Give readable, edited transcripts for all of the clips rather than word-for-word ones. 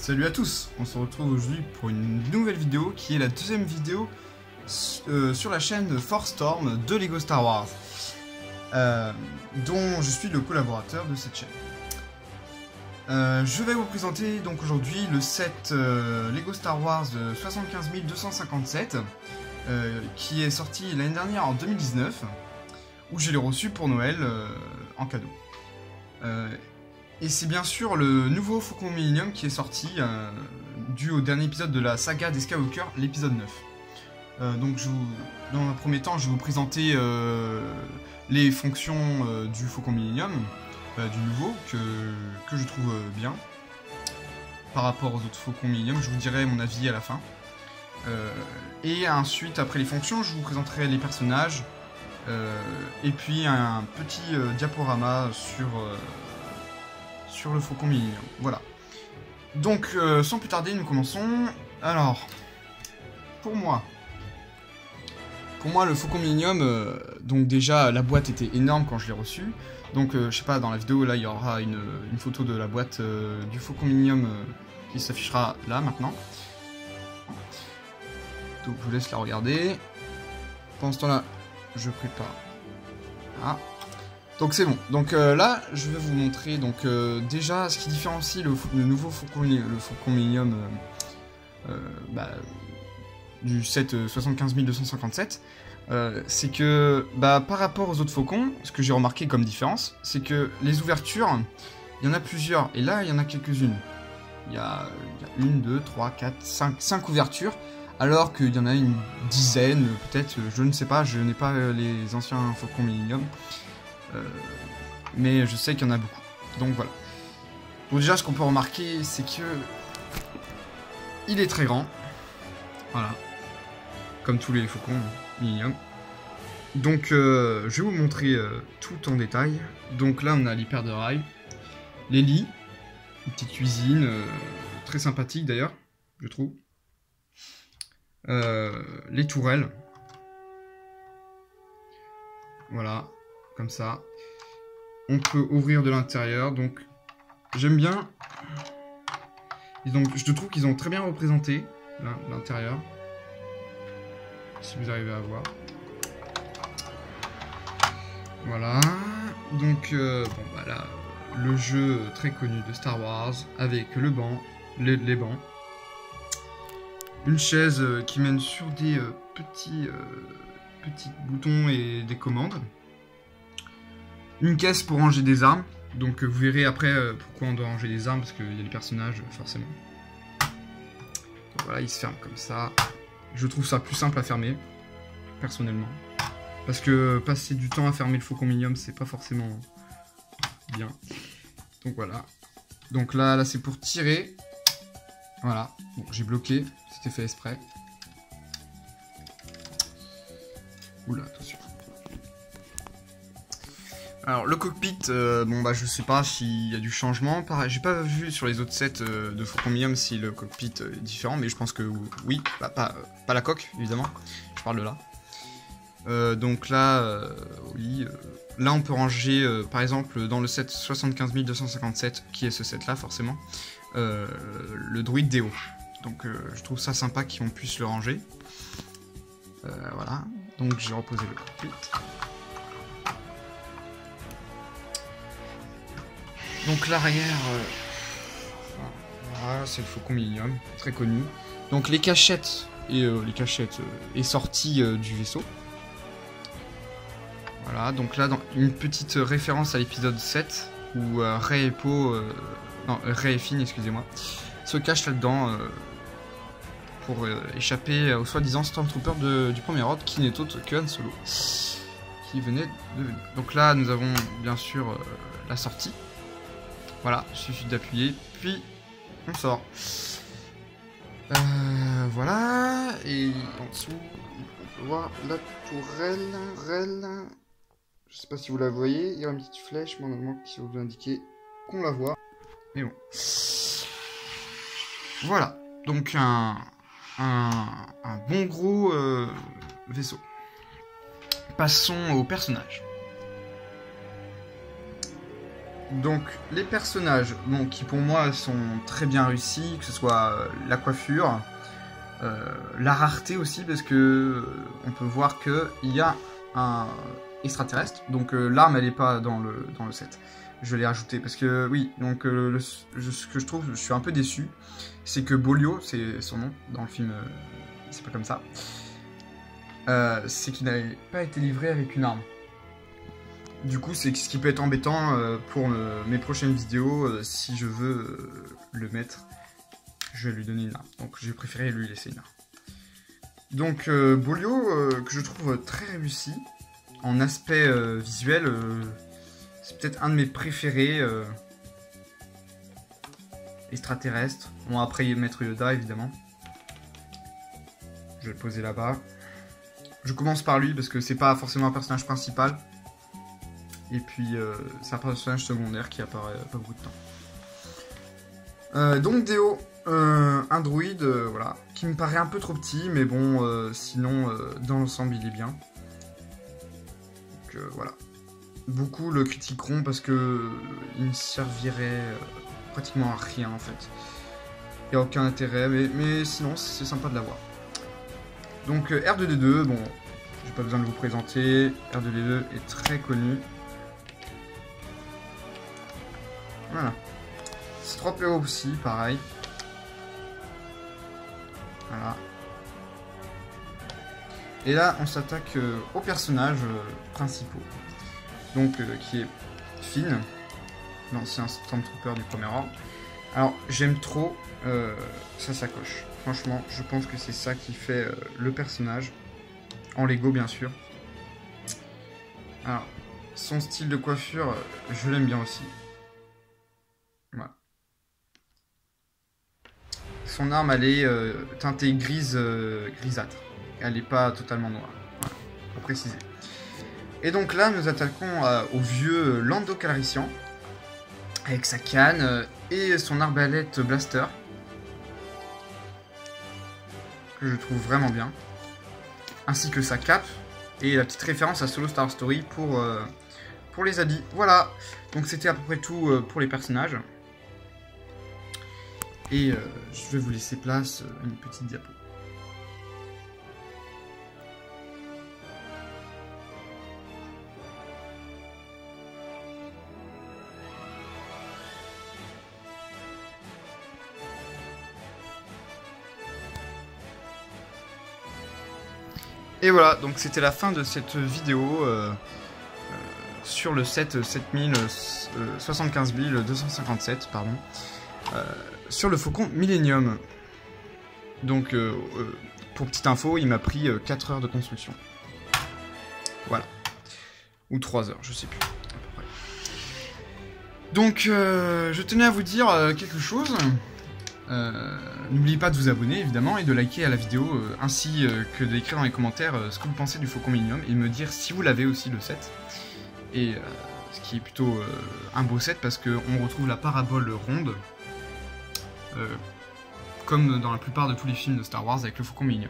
Salut à tous, on se retrouve aujourd'hui pour une nouvelle vidéo qui est la deuxième vidéo sur la chaîne Force Storm de LEGO Star Wars, dont je suis le collaborateur de cette chaîne. Je vais vous présenter donc aujourd'hui le set LEGO Star Wars 75257 qui est sorti l'année dernière en 2019, où je l'ai reçu pour Noël en cadeau. Et c'est bien sûr le nouveau Faucon Millennium qui est sorti, dû au dernier épisode de la saga des Skywalker, l'épisode 9. Donc dans un premier temps, je vais vous présenter les fonctions du Faucon Millennium, du nouveau, que je trouve bien. Par rapport aux autres Faucons Millennium, je vous dirai mon avis à la fin. Et ensuite, après les fonctions, je vous présenterai les personnages, et puis un petit diaporama sur le Faucon Millennium. Voilà. Donc, sans plus tarder, nous commençons. Alors, pour moi, le Faucon Millennium, donc déjà, la boîte était énorme quand je l'ai reçu. Donc, je sais pas, dans la vidéo, là, il y aura une photo de la boîte du Faucon Millennium qui s'affichera là, maintenant. Donc, je vous laisse la regarder. Pendant ce temps-là, je prépare. Ah. Donc c'est bon. Donc là, je vais vous montrer donc déjà ce qui différencie le nouveau Faucon Millennium du set 75257. C'est que par rapport aux autres faucons, ce que j'ai remarqué comme différence, c'est que les ouvertures, il y en a plusieurs, et là il y en a quelques-unes. Il y a 1, 2, 3, 4, 5 ouvertures, alors qu'il y en a une dizaine, peut-être, je ne sais pas, je n'ai pas les anciens Faucons Millennium. Mais je sais qu'il y en a beaucoup. Donc voilà. Donc déjà, ce qu'on peut remarquer, c'est que il est très grand. Voilà. Comme tous les Faucons Millennium. Donc je vais vous montrer tout en détail. Donc là, on a l'hyper de rail, les lits, une petite cuisine très sympathique d'ailleurs, je trouve. Les tourelles. Voilà. Comme ça. On peut ouvrir de l'intérieur, donc j'aime bien. Et donc je trouve qu'ils ont très bien représenté l'intérieur. Si vous arrivez à voir. Voilà. Donc là, le jeu très connu de Star Wars avec le banc, les bancs. Une chaise qui mène sur des petits boutons et des commandes. Une caisse pour ranger des armes, donc vous verrez après pourquoi on doit ranger des armes, parce qu'il y a les personnages forcément. Donc voilà, il se ferme comme ça. Je trouve ça plus simple à fermer, personnellement. Parce que passer du temps à fermer le Faucon Millennium, c'est pas forcément bien. Donc voilà. Donc là c'est pour tirer. Voilà, bon, j'ai bloqué, c'était fait exprès. Oula, attention. Alors le cockpit, je sais pas s'il y a du changement. Pareil, j'ai pas vu sur les autres sets de Faucon Millennium si le cockpit est différent, mais je pense que oui, pas la coque évidemment, je parle de là. Donc là, oui, là on peut ranger par exemple dans le set 75257, qui est ce set là forcément, le droïde Déo. Donc je trouve ça sympa qu'on puisse le ranger. Voilà, donc j'ai reposé le cockpit. Donc l'arrière, voilà, c'est le Faucon Millennium, très connu. Donc les cachettes, est sortie du vaisseau. Voilà, donc là, dans une petite référence à l'épisode 7, où Rey et Finn, excusez-moi, se cachent là-dedans pour échapper au soi-disant Stormtrooper du premier ordre, qui n'est autre que Han Solo, qui venait de venir. Donc là, nous avons bien sûr la sortie. Voilà, il suffit d'appuyer, puis on sort. Voilà, et en dessous, on peut voir la tourelle. Je sais pas si vous la voyez, il y a une petite flèche, mais normalement qui va vous indiquer qu'on la voit. Mais bon. Voilà, donc un bon gros vaisseau. Passons au personnage. Donc les personnages, bon, qui pour moi sont très bien réussis, que ce soit la coiffure, la rareté aussi, parce que on peut voir qu'il y a un extraterrestre, donc l'arme elle est pas dans le set. Je l'ai rajouté parce que oui, donc ce que je trouve, je suis un peu déçu, c'est que Bolio, c'est son nom dans le film, c'est pas comme ça, c'est qu'il n'avait pas été livré avec une arme. Du coup, c'est ce qui peut être embêtant pour mes prochaines vidéos, si je veux le mettre, je vais lui donner une arme. Donc j'ai préféré lui laisser une arme. Donc Bolio, que je trouve très réussi, en aspect visuel, c'est peut-être un de mes préférés extraterrestres. Bon, après Maître Yoda, évidemment. Je vais le poser là-bas. Je commence par lui, parce que c'est pas forcément un personnage principal. Et puis, c'est un personnage secondaire qui apparaît pas beaucoup de temps. Donc Déo, un druide, voilà, qui me paraît un peu trop petit, mais bon, sinon, dans l'ensemble, il est bien. Donc voilà. Beaucoup le critiqueront parce que il ne servirait pratiquement à rien en fait. Il n'y a aucun intérêt, mais sinon c'est sympa de l'avoir. Donc R2D2, bon, j'ai pas besoin de vous présenter. R2D2 est très connu. Voilà. C3PO aussi, pareil. Voilà. Et là, on s'attaque aux personnages principaux. Donc, qui est Finn, l'ancien Stormtrooper du premier ordre. Alors, j'aime trop sa sacoche. Franchement, je pense que c'est ça qui fait le personnage. En Lego, bien sûr. Alors, son style de coiffure, je l'aime bien aussi. Voilà. Son arme, elle est teintée grise, grisâtre. Elle n'est pas totalement noire. Voilà, pour préciser. Et donc là, nous attaquons au vieux Lando Calrissian, avec sa canne et son arbalète blaster, que je trouve vraiment bien, ainsi que sa cape, et la petite référence à Solo Star Story pour les habits. Voilà, donc c'était à peu près tout pour les personnages. Et je vais vous laisser place à une petite diapo. Et voilà, donc c'était la fin de cette vidéo sur le set 75 257, pardon, sur le Faucon Millennium. Donc, pour petite info, il m'a pris 4 heures de construction. Voilà. Ou 3 heures, je sais plus. À peu près. Donc, je tenais à vous dire quelque chose. N'oubliez pas de vous abonner évidemment et de liker à la vidéo ainsi que d'écrire dans les commentaires ce que vous pensez du Faucon Millennium et me dire si vous l'avez aussi le set, et ce qui est plutôt un beau set parce qu'on retrouve la parabole ronde comme dans la plupart de tous les films de Star Wars avec le Faucon Millennium.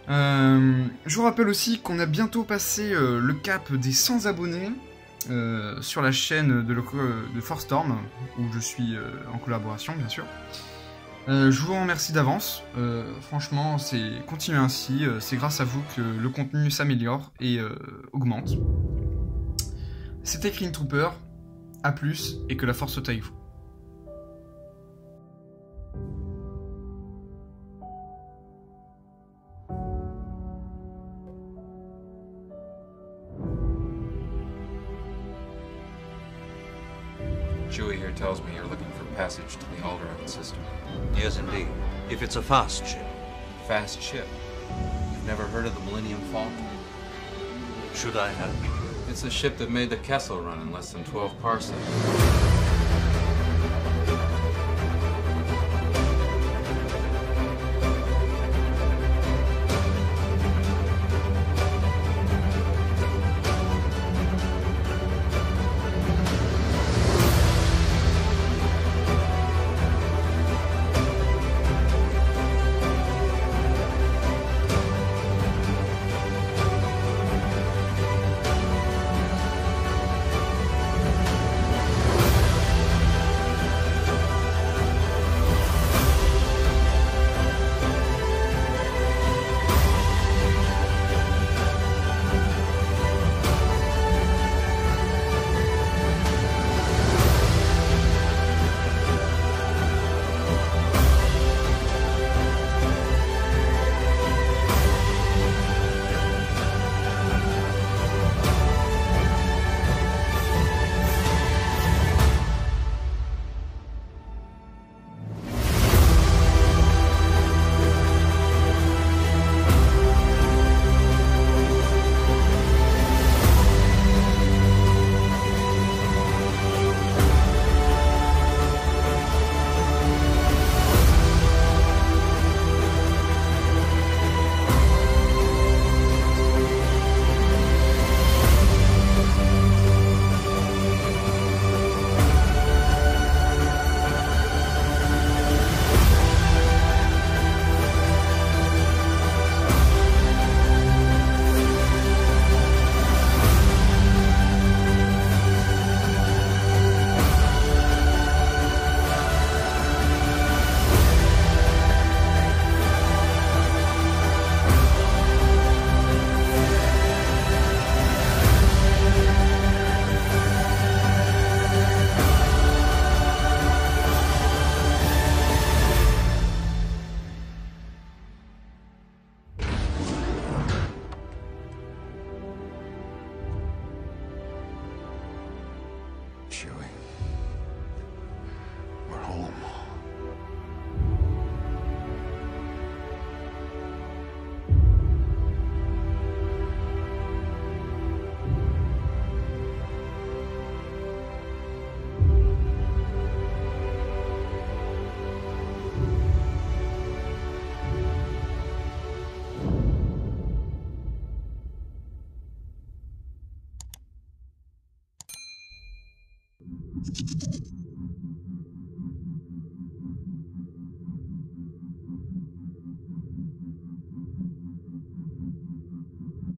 Je vous rappelle aussi qu'on a bientôt passé le cap des 100 abonnés sur la chaîne de Force Storm, où je suis en collaboration bien sûr. Je vous remercie d'avance, franchement continuez ainsi, c'est grâce à vous que le contenu s'améliore et augmente. C'était Clean Trooper, à plus et que la force soit avec vous. Chewie here tells me you're looking for passage to the Alderaan system. Yes, indeed. If it's a fast ship. Fast ship? You've never heard of the Millennium Falcon? Should I have? It's a ship that made the Kessel run in less than 12 parsecs.